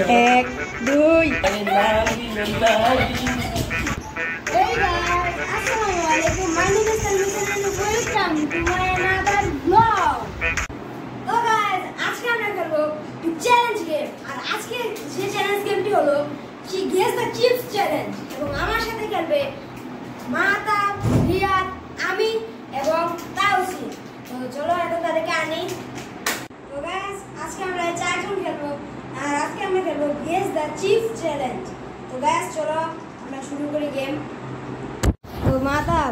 এক দুই Hey guys, assalamu alaikum. My name is Tanvir and welcome to my another vlog. So guys, আজকে আমরা করব challenge game আর আজকে যে চ্যালেঞ্জ গেমটি হলো কি গেস দ্য চিপস চ্যালেঞ্জ এবং আমার সাথে খেলবে মাতা, রিয়াদ, আমি এবং তাওসি। তো চলো এখন তাদেরকে আনি। তো গাইস, আজকে আমরা চারজন খেলবো আর আজকে আমরা খেলবো গেস দ্য চিপস চ্যালেঞ্জ। তো গাইস চলো আমরা শুরু করি গেম। তো মাতা,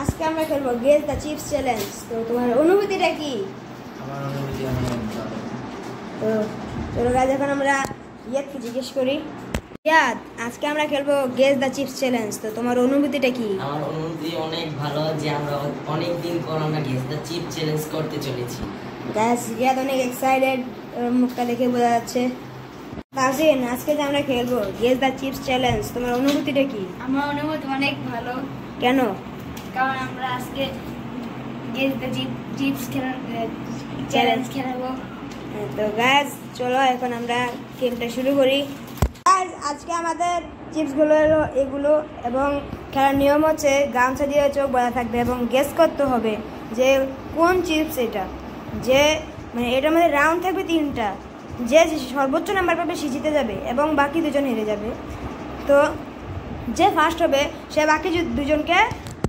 আজকে আমরা খেলবো গেস দ্য চিপস চ্যালেঞ্জ। তো তোমার অনুভূতিটা কি? আমার অনুভূতি অনেক ভালো। তো চলো গাইস এখন আমরা ইয়াদকে জিজ্ঞেস করি। ইয়াদ, আজকে আমরা খেলবো গেস দ্য চিপস চ্যালেঞ্জ। তো তোমার অনুভূতিটা কি? আমার অনুভূতি অনেক ভালো যে আমরা অনেক দিন পর আমরা গেস দ্য চিপ চ্যালেঞ্জ করতে চলেছি। গাইস ইয়াদ অনেক এক্সাইটেড, মুখটা দেখে বোঝা যাচ্ছে। তাজিন, আজকে যে আমরা খেলবো গেস দ্য চিপস চ্যালেঞ্জ, তোমার অনুভূতিটা কি? আমার অনুভূতি অনেক ভালো, কেন? কারণ আমরা আজকে গেস দ্য চিপস চ্যালেঞ্জ খেলবো। তো গাইস চলো এখন আমরা গেমটা শুরু করি। গাইস আজকে আমাদের চিপসগুলো হলো এগুলো এবং খেলার নিয়ম হচ্ছে গামছা দিয়ে চোখ বাঁধা থাকবে এবং গেস করতে হবে যে কোন চিপস এটা। যে মানে এটার মধ্যে রাউন্ড থাকবে তিনটা, যে সর্বোচ্চ নাম্বার পাবে সে জিতে যাবে এবং বাকি দুজন হেরে যাবে। তো যে ফার্স্ট হবে সে বাকি দুজনকে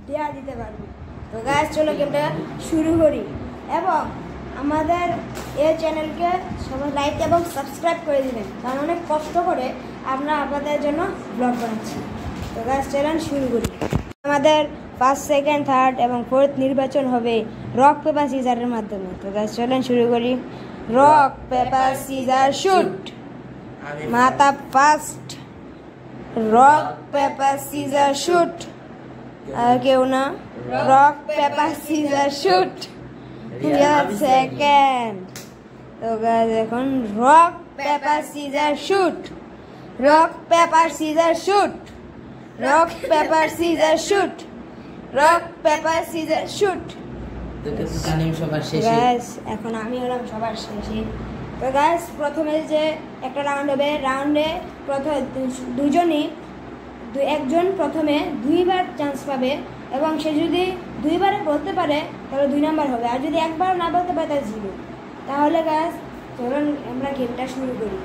দেয়া দিতে পারবে। তো গাইস চলো গেমটা শুরু করি এবং আমাদের এই চ্যানেলকে সবাই লাইক এবং সাবস্ক্রাইব করে দিবেন, কারণ অনেক কষ্ট করে আমরা আপনাদের জন্য ব্লগ বানাচ্ছি। তো গাইস চ্যালেঞ্জ শুরু করি। আমাদের ফার্স্ট, সেকেন্ড, থার্ড এবং ফোর্থ নির্বাচন হবে রক পেপার সিজারের মাধ্যমে। তো গাইস চ্যালেঞ্জ শুরু করি। Rock paper scissor shoot. মাতা first. Rock paper scissor shoot. আর কেউ না? Rock paper scissor shoot. Second. তো গাইস এখন rock paper scissor shoot. Rock paper scissor shoot. Rock paper scissor shoot. Rock paper scissor shoot. তো কিছু জানেন সবার শেষে। গাইস এখন আমি হলাম সবার শেষে। তো গাইস প্রথমে যে একটা রাউন্ড হবে, রাউন্ডে প্রথমে দুজনই একজন প্রথমে দুইবার চান্স পাবে এবং সে যদি দুইবারে বলতে পারে তাহলে 2 নাম্বার হবে, আর যদি একবার না বলতে পারে তাহলে 0। তাহলে গাইস চলুন আমরা গেমটা শুরু করি।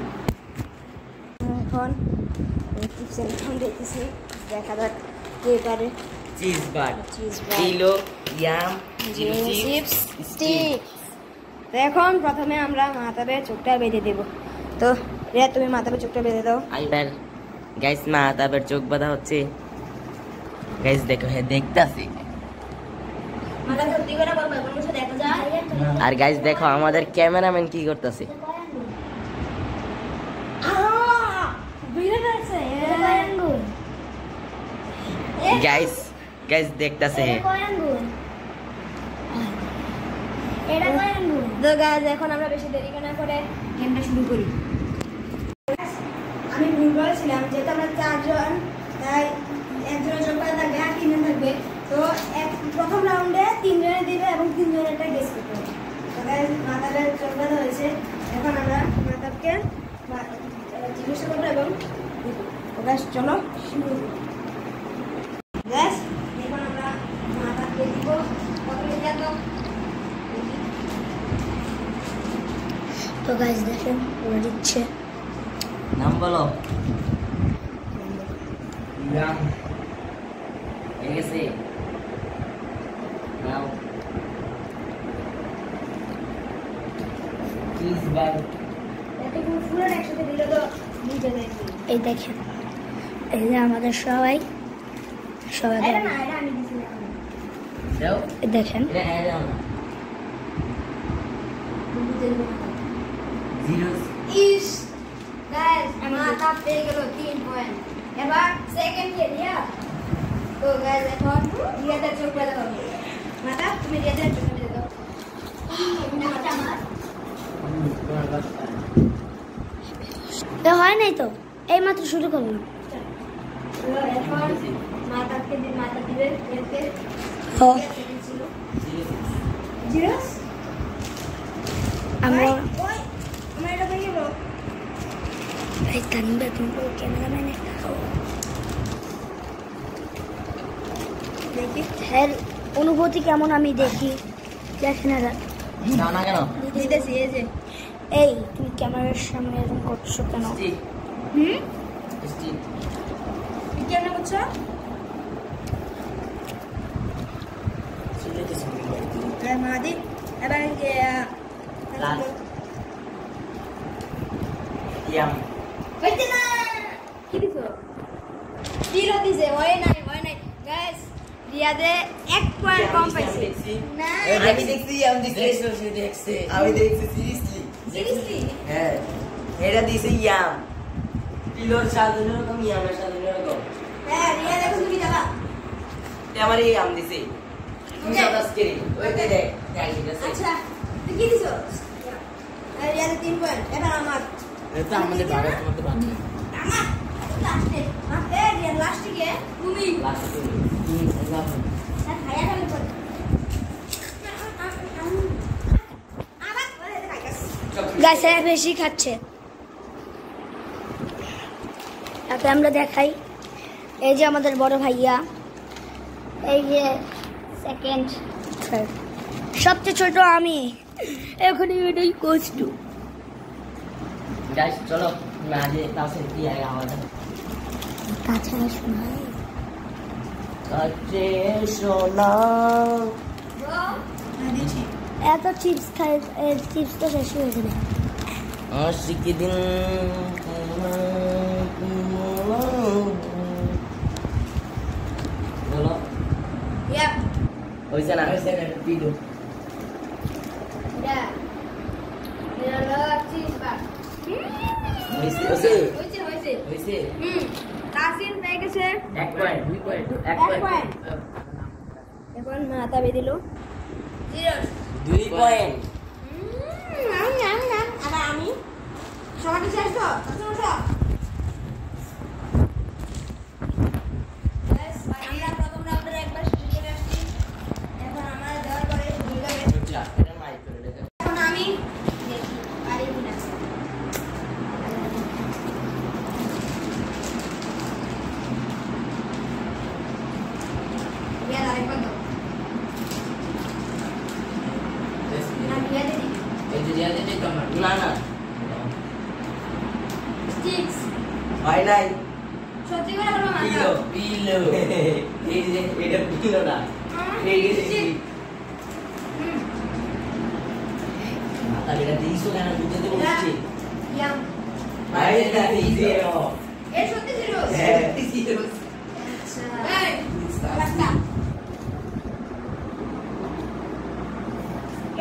এখন দেখতেছি, দেখা যাক কে পারে। চিজ বার, চিজ বার, জিলো, ইয়াম, জিলো চিপস চিপস, স্টিক। তো এখন প্রথমে আমরা মাথাবে চোখটা বেঁধে দেব। তো রে তুমি মাথাবে চোখটা বেঁধে দাও। আইবার গাইস মা তারপর চোখ বাঁধা হচ্ছে। গাইস দেখো, হ্যাঁ দেখতাছি। মাথা সত্যি করে বলবো, কোনো কিছু দেখা যায়? আর গাইস দেখো আমাদের ক্যামেরাম্যান কি করতেছে। গাইস গাইস দেখতাছে। তো গাইস এখন আমরা বেশি দেরি না করে গেমটা শুরু করি। আমি ভুল বলেছিলাম, যেহেতু আমরা 4 জন, তাই একজনের চোখ বাঁধা থাকবে আর 3 জন থাকবে। তো প্রথম রাউন্ডে 3 জনে দিবে এবং 3 জনেরটা গেস করতে হবে। তো গাইস মাথাটা চোখ বাঁধা হয়েছে, এখন আমরা মাথাকে জিজ্ঞাসা করবো এবং দিব। তো গাইস চলো শুরু করি। গাইস এখন আমরা মাথাকে দিব। প্রথমে যা তো তো গাইস দেখেন ওরা দিচ্ছে। নাম বলো। ইয়াম এগেছে নাও। চিজ বার। এত ফুল একসাথে দিলে তো বুঝে যায়। এই দেখেন, এই যে আমাদের সবাই এটা না, এটা আমি দিছি না। দাও এই দেখেন। এটা এড দাও না। জিরো ইস গাইস মাথা পেয়ে গেল 3 পয়েন্ট। এবার সেকেন্ড কে দিয়া। তো গাইস এখন রিয়াদের চোখ বাঁধা হবে। মাথা তুমি রিয়াদের চোখ বাঁধা দাও। এটা মাথা আমার। তো হয় নাই তো, এই মাত্র শুরু করলাম। তো এখন মাথাকে দিন, মাথা দিবে রিয়াদকে। হ্যাঁ, জিরো। আমরা আমার এটা পেয়ে গেল। এই তানবে তুমি ক্যামেরাম্যান একটা দেখি এর অনুভূতি কেমন আমি দেখি দেখি না দাও না কেন দিতেছি এই যে এই তুমি ক্যামেরার সামনে এরকম করছো কেন স্টিক হুম স্টিক কি কেন করছো মাদি এবার লাল ইয়াম হইতে না কি দিছো জিরো দিছে হয় নাই গাইস রিয়াদে 1 পয়েন্ট কম পাইছে না আমি দেখছি আমি দেখছি সিরিয়াসলি হ্যাঁ এটা দিছে ইয়াম পিলোর সাজানো এরকম ইয়ামের সাজানো এরকম হ্যাঁ রিয়া দেখো তুমি যাবা আমার এই আম দিছে তুমি সাদাস করি ওইটা দেখ আছে আচ্ছা তুই কি দিছো রিয়াদে 3 পয়েন্ট এবার আমার এটা আমাদের ভারত মধ্যে বাকি আমার লাস্টে রিয়া লাস্টে কে তুমি লাস্ট তুমি লাভ আর খায়া গেল পর আবার বলে দে খাইছাস গাছে বেশি খাচ্ছে তারপরে আমরা দেখাই এই যে আমাদের বড় ভাইয়া এই যে সেকেন্ড থার্ড সবচেয়ে ছোট আমি এখন এটাই কষ্ট গাইস চলো मैं आज क्लास में किया है आवाज তাছাড়া শোনাই কাছে সোনা এত চিপস খাই চিপস তো শেষ হয়ে যাবে আশিক দিন বলো ইয়া হইছে না পিলো ইয়া রিয়া চিজ বা হইছে হইছে তাসিন পেয়ে গেছে 1 পয়েন্ট 2 পয়েন্ট 1 এক পয়েন্ট পয়েন্ট। এখন মাথা বেঁধে দিল 2 পয়েন্ট আবার আমি সবাইকে শেষ তো আমরা প্রথম রাউন্ডের একবার শেষে চলে আসছি এখন আমার দেওয়ার পরে শুরু হবে এটা মাইক করে দে এখন আমি দেখি পারি কিনা রিয়া আরেকবার দাও না রিয়া দিদি এই যে দিয়া দে তোমার না না স্টিক্স হয় নাই সত্যি করে বলো পিলো পিলো এই যে এটা পিলো না এই যে মাথা এটা দিছো কেন বুঝতে তো বলছি ইয়াম ভাই এটা দিছে এ সত্যি ছিল হ্যাঁ দিছো আচ্ছা এই বাস্তা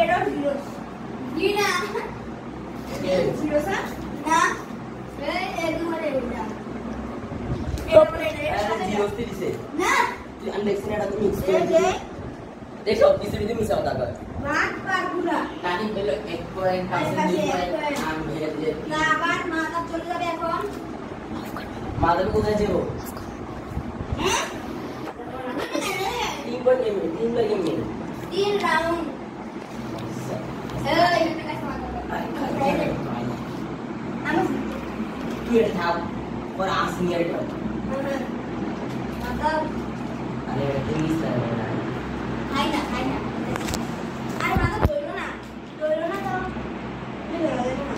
এটা ছিল দিনা ছিল স্যার না এই এগুলো এটা জিরোস্তি দিছে না তুই আনদেক্সিন এটা তুমি মিক্স এই যে করে দেখো কিছু কিছু মিশাও দাদা ভাত পারগুলা টানি হলো 1 পয়েন্ট 5 পয়েন্ট আম মেরে দিয়ে না আবার মাথা চলে যাবে এখন মাদার কোথায় যাবো হ্যাঁ 3 পয়েন্ট এমনি 3 লাগে এমনি 3 রাউন্ড এই আমি তুই এটা থাক পর আসি নিয়ে এটা মাথা আরে এটা মিস না খাই না আরে মাথা ধরলো না তো তুমি ধরো দেখো না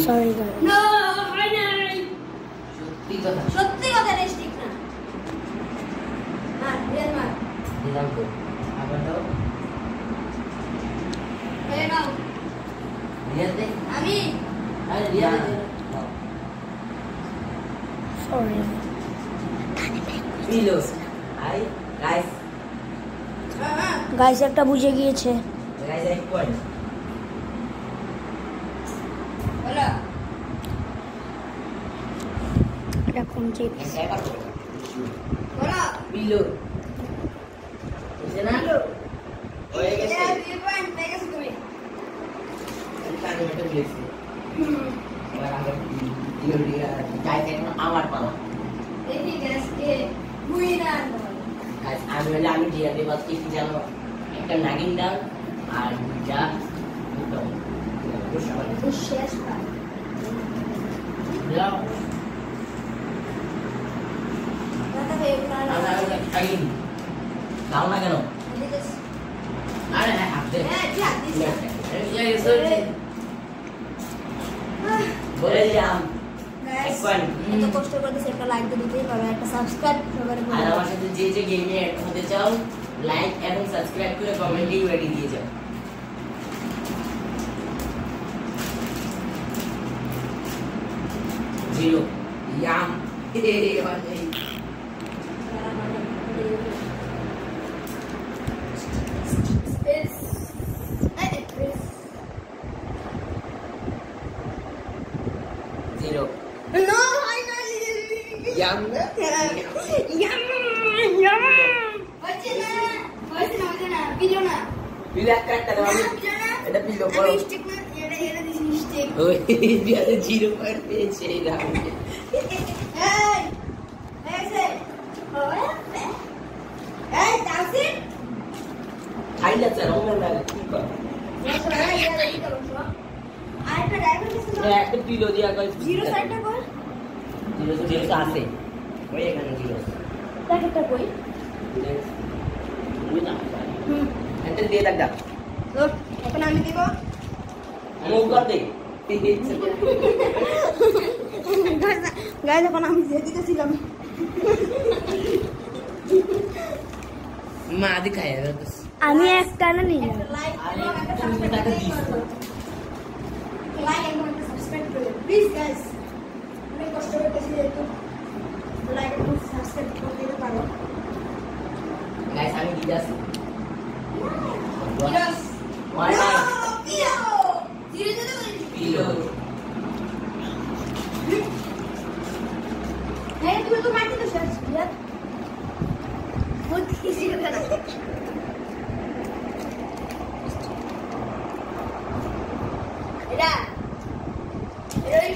সরি গাইস নো হয় নাই সত্যি কথা রে ঠিক না মার রিয়াল মার দিলাম তো আবার দাও এই নাও রিয়া দে আমি আরে রিয়া দে সরি পিলোস আই গাইস গাইস একটা বুঝে গিয়েছে গাইস 1 পয়েন্ট বলো এটা কোন চিপস বলো পিলো বুঝছ না হয়ে গেছে এটা 2 পয়েন্ট পেয়ে গেছো তুমি কানে মেটে গেছে এবার আমরা পিলো রিয়া গাইস এখন আমার পালা দেখি গ্যাস কে উইনার গাইস আমি হলে আমি দিয়ে দেবো আজকে কি জানো একটা নাগিন ডাল আর যা শেষ পাই দাও দাও না কেন আরে হাত দে বলে যাম এত কষ্ট করতেছে একটা লাইক দিয়ে দিতেই পারো একটা সাবস্ক্রাইব সবার আর আমার সাথে যে যে গেমে অ্যাড হতে চাও লাইক এবং সাবস্ক্রাইব করে কমেন্টে ইউআইডি দিয়ে যাও zero yum zero No, finally. Yum Yum, yum. হচ্ছে না, পিলো না। পিলা কাটটা দাও আমি এটা পিলো বড় আমি stick না, এটা দিছি stick। ওই দিয়াতে 0 পয়েন্ট পেয়েছে এই রাউন্ডে এই, এই, এই, তাসির। খাইলা স্যার রং না কি কর আরেকটা ড্রাইভার কিছু একটা পিলো দিয়া কই জিরো সাইডটা কর। জিরো তো আছে ওই এখানে জিরো প্যাকেটটা কই? এটা দিয়ে দাও তো এখন আমি দেব। মুখ কর দে গাইস এখন আমি দিয়ে দিতেছিলাম। মা দিখায় আমি একটা না নিলাম। আরে তুমি টাকা দিস লাইক এবং সাবস্ক্রাইব করুন প্লিজ গাইস। অনেক কষ্ট করতেছি যেহেতু লাইক এবং সাবস্ক্রাইব করতে পারো। গাইস আমি দিদাস Yes. Why not? Pilo. Zero to the pillow Hey, তুমি তো মারতে তো শেষ ইয়ার। বহুত কিছু করে। এটা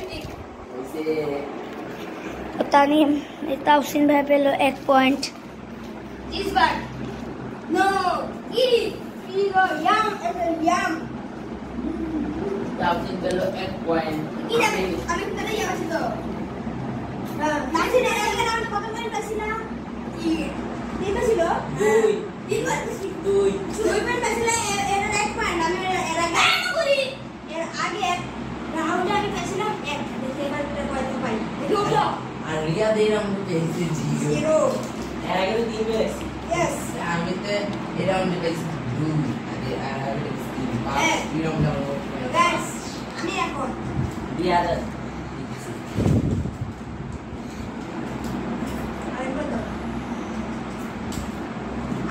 স্টিক। ওইসে तानीम ताउसिन भाई पेलो 1 पॉइंट इस बार नो इरो याम याम তাওসিন পেল 1 পয়েন্ট আমি করে যাচ্ছি তো নাচি না এর রাউন্ড কত পয়েন্ট আসিলা কি এটা ছিল 2 পয়েন্ট আসিলা এর 1 পয়েন্ট আমি এর আগে করি এর আগে রাউন্ডে আমি পেছিলাম 1 দেখে এবার কত পাই দেখো আর রিয়া দে রাউন্ড পেয়েছে 0 এর আগে তো 3 পেয়েছে यस আমি তো এই রাউন্ডে পেয়েছি 2 আর আমি পেয়েছি 5 এই রাউন্ডে गाइस আমি এখন রিয়া দে আরেকবার দাও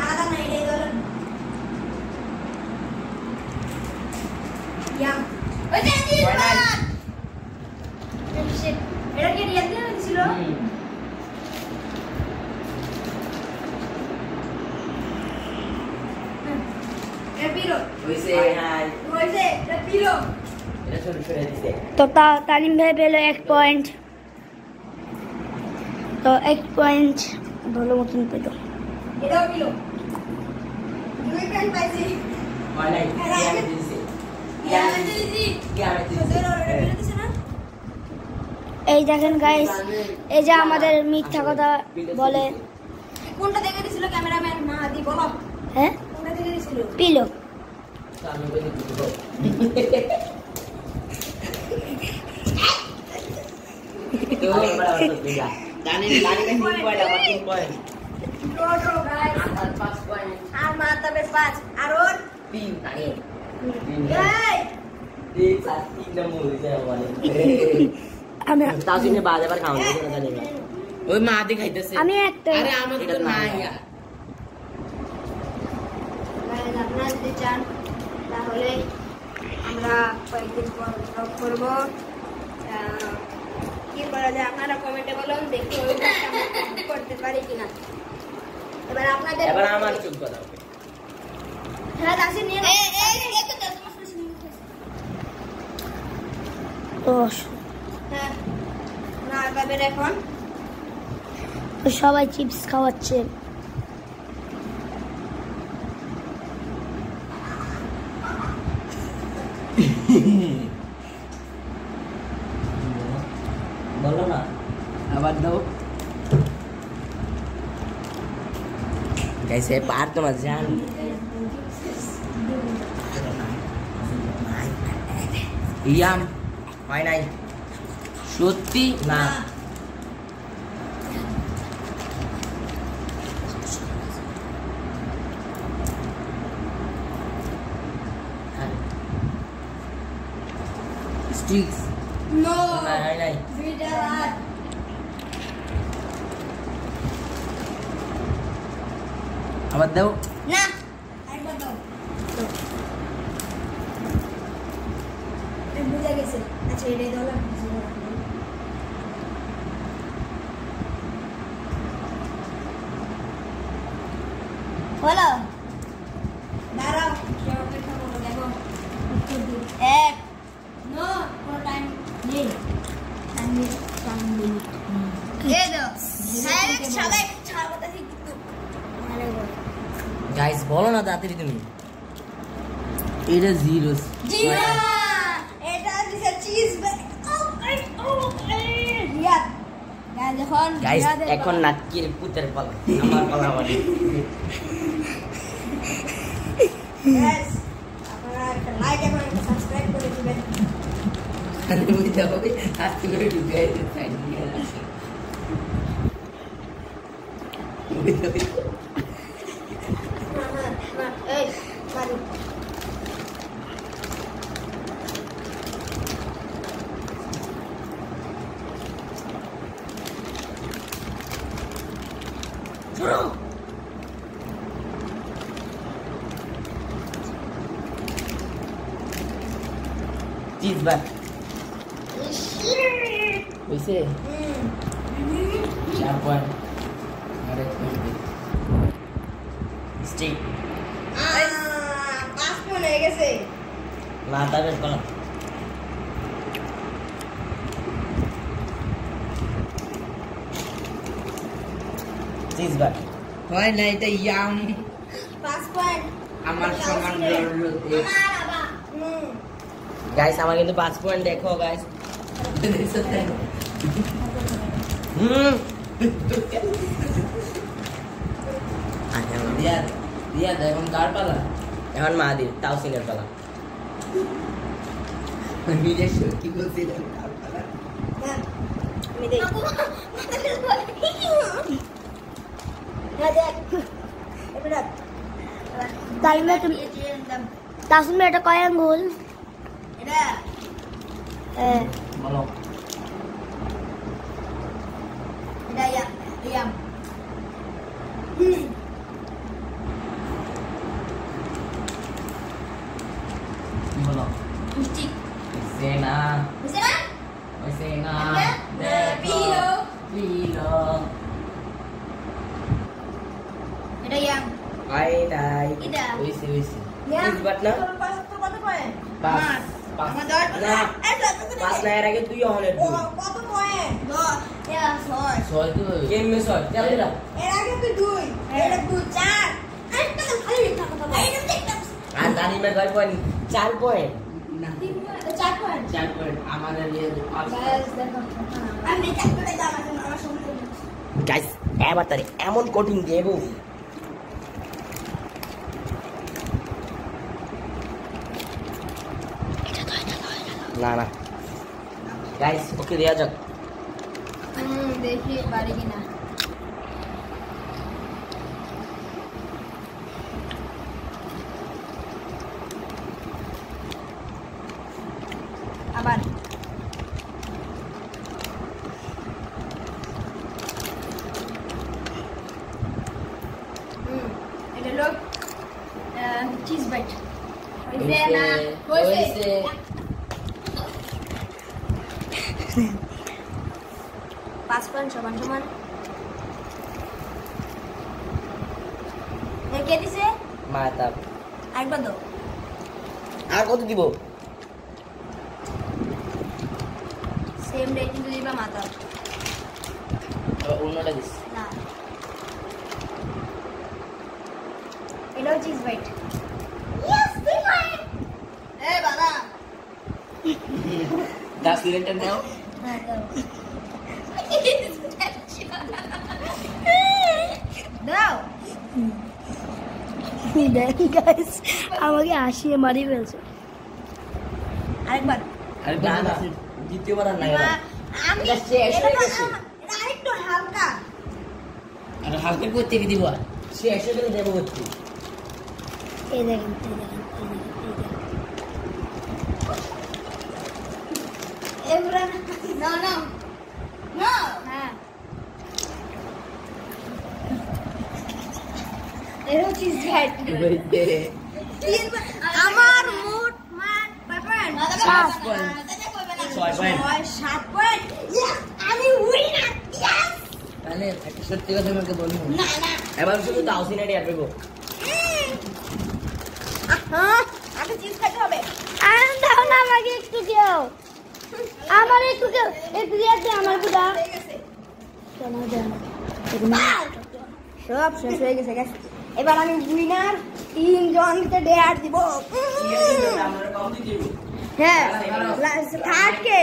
আলাদা না এটাই ধরুন ইয়াম ওই যে দিন এটা কি রিয়া দিয়ে ছিল तो तालीम भाई पेलो 1 पॉइंट तो 1 पॉइंट ভালো মতন পেলো এটাও পেলো 2 পয়েন্ট পাইছি এই দেখেন গাইস এই যে আমাদের মিথ্যা কথা বলে কোনটা দেখে দিছিল ক্যামেরাম্যান মাহাদি বলো হ্যাঁ কোনটা দেখে দিছিল পিলো ওই মা দি খাইতেছে আমি একটা আরে আমাদের তো নাই আপনারা যদি চান তাহলে আমরা কয়েকদিন পর ব্লগ করব কি করা যায় আপনারা কমেন্টে বলুন দেখি ওই করতে পারি কিনা এবার আপনাদের এবার আমার চুপ কথা হ্যাঁ দাসি নিয়ে এই তো 10 মাস পরে হ্যাঁ না এবার এখন সবাই চিপস খাওয়াচ্ছে বলো না আবার দাও कैसे पार तो मत जान ইয়াম হয় নাই সত্যি না স্টিক্স নো হয় নাই দুইটা হাত আবার দাও না একবার দাও বুঝে গেছে আচ্ছা এটাই দাও না বলো দাঁড়াও অপেক্ষা করো দেখো এক নো কোনো টাইম নেই টাইম নেই এই দাও হ্যাঁ সবাই ছাড়াটা ঠিক কিন্তু মানে গাইস বলো না তাড়াতাড়ি তুমি এটা জিরো জিরা এটা দিছে চিজ রিয়াদ গাইস যখন গাইস এখন নাটকের পুতের পালা আমার পালা মানে গাইস আপনারা একটা লাইক এবং একটা সাবস্ক্রাইব করে দিবেন আমি বুঝতে হবে আজকে করে ঢুকে সাইড দিয়ে আসি এই বাড়ি চিজ বাট হইছে 4 পয়েন্ট আরে স্টিক 5 পয়েন্ট হয়ে গেছে না তাবের পালা চিজ বাট হয় না এটা ইয়াম 5 পয়েন্ট আমার সমান রইলো বাবা গাইস আমার কিন্তু 5 পয়েন্ট দেখো গাইস দেখছো তাই দিয়া দিয়া এখন কার পালা এখন মাহাদির তাওসিনের পালা নিজের কি বলছিলাম কার পালা আমি দেখ না দেখ এবার তাইলে তুমি তাসমিন এটা কয় আঙ্গুল এটা বলো এটা ইয়াম বলো স্টিক সেনা বুঝছ না ওই সেনা পিলো পিলো এটা ইয়াম আই নাই এটা ওইসে ওইসে ইয়াম চিজ বাট না কত পয়েন্ট পাঁচ আমার 10 না 5 না এর আগে তুই অনেক কত পয়েন্ট 10 ইয়া 6 ছয় তো গেম মে ছয় চল না এর আগে তুই 2 এটা 2 4 একটা খালি লিখা কথা বল এইটা দেখতাম আর দানি মে কয় পয়েন্ট 4 পয়েন্ট না 4 পয়েন্ট 4 পয়েন্ট আমাদের লিয়ে 5 গাইস দেখো আমি চেক করে দাও আমার সময় গাইস এবার তারে এমন কোটিং দেবো না না গাইস ওকে দেয়া যাক দেখি পারি কিনা আবার এটা লোক চিজ বাইট হইছে না হইছে 5 পয়েন্ট সমান সমান কে দিছে মাতা আরেকবার দাও আর কত দিব সেম রে কিন্তু দিবা মাথা অন্যটা দিস না এটাও চিজ বাইট ইয়েস 3 পয়েন্ট এ বাবা সিলিন্ডার নাও দাও গাইস আমাকে হাসিয়ে মারি ফেলছে। আরেকবার আরে না না দ্বিতীয়বার আর নাই আমি এটা শেষ হয়ে গেছে। আরেকটু হালকা আর হালকা করতে কি দিব শেষ হয়ে গেলে দেবো করতে এই দেখেন এই দেখেন এবারে না না না হ্যাঁ এর চিজ হাইট বলতে আমার মোট মান পয়েন্ট 7 পয়েন্ট 6 পয়েন্ট 7 পয়েন্ট আমি উইনার ইয়েস তাহলে একটা সত্যি কথা আমাকে বলি না না এবার শুধু দাও সিনারি আর পেবো হ্যাঁ আগে চিজ খেতে হবে আর দাও না আমাকে একটু দাও আমার একটু দাও একটু দিয়ে আমার একটু দাও হয়ে গেছে কেন দাও সব শেষ হয়ে গেছে গাইস এবার আমি উইনার 3 জনকে ডেয়ার দিব আমরা কম দিব হ্যাঁ থার্ড কে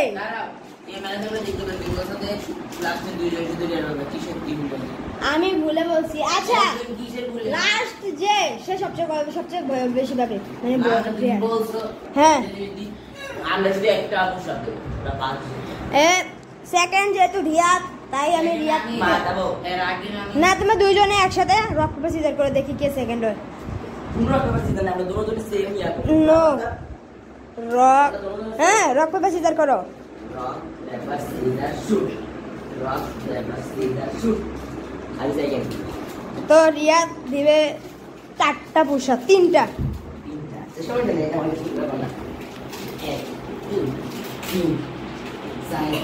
এই ম্যানেজার দেখতে পাবেন বিকজ সাথে লাস্টে দুই জন শুধু ডেয়ার হবে কিসের টিম বলে আমি ভুলে বলছি আচ্ছা কিসের বলে লাস্ট যে সে সবচেয়ে বেশি পাবে মানে বলছো হ্যাঁ আমরা যদি একটা পোশাক দেবো ওটা 5 সেকেন্ড যেহেতু রিয়াদ তাই আমি রিয়াদ মাতাবো এর আগে আমি না তুমি দুইজনে একসাথে রক পেপার সিজার করে দেখি কে সেকেন্ড হয় তোমরা পেপার সিজন আমরা দুজন সেম ইয়া করব নো রক হ্যাঁ রক পেপার সিজার করো rock paper scissor shoot rock paper scissor shoot আর সেকেন্ড তো রিয়াদ দিবে 4টা পুষা 3টা তিনটা সবাই জানে এটা অনেক সুন্দর বানা 1 2 3 4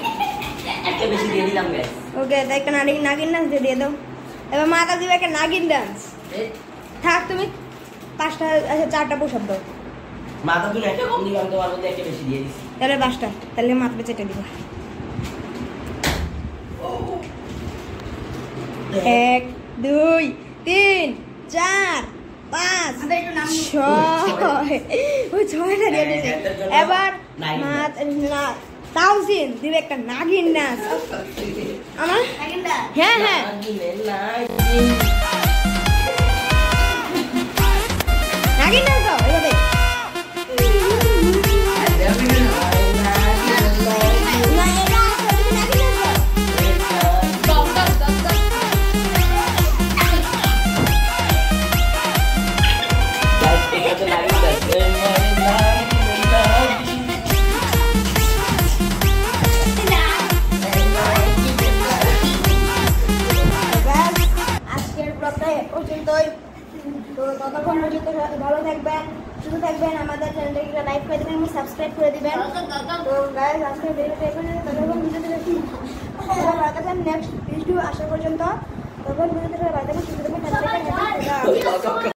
একটা বেশি দিয়ে দিলাম গাইস ওকে তাই একটা নাগিন ডান্স দিয়ে দাও এবার মাথা দিবে একটা নাগিন ডান্স থাক তুমি 5টা আচ্ছা 4টা পুষাপ দাও মাথা তুলে একটা কম দিলাম তোমার মধ্যে একটা বেশি দিয়ে দিছি তাহলে 5টা তাহলে মাথাটা চেটে দিবা 1 2 3 4 5 6 দিয়ে দিছি এবার তাউজিন দিবে একটা নাগিন ডান্স আমার হ্যাঁ হ্যাঁ নাগিন ডান্স দাও এভাবে না এটা আসলে নাগিন ডান্স দাও আজকের ব্লগটা এ পর্যন্তই তো ততক্ষণ পর্যন্ত ভালো থাকবেন সুস্থ থাকবেন আমাদের চ্যানেলটাকে লাইক করে দিবেন এবং সাবস্ক্রাইব করে দিবেন তো গাইস আজকের ভিডিওটা এখানে ততক্ষণ ভিডিওতে দেখি ভালো থাকবেন নেক্সট ভিডিও আসা পর্যন্ত তখন ভিডিওতে ভালো থাকবেন সুস্থ থাকবেন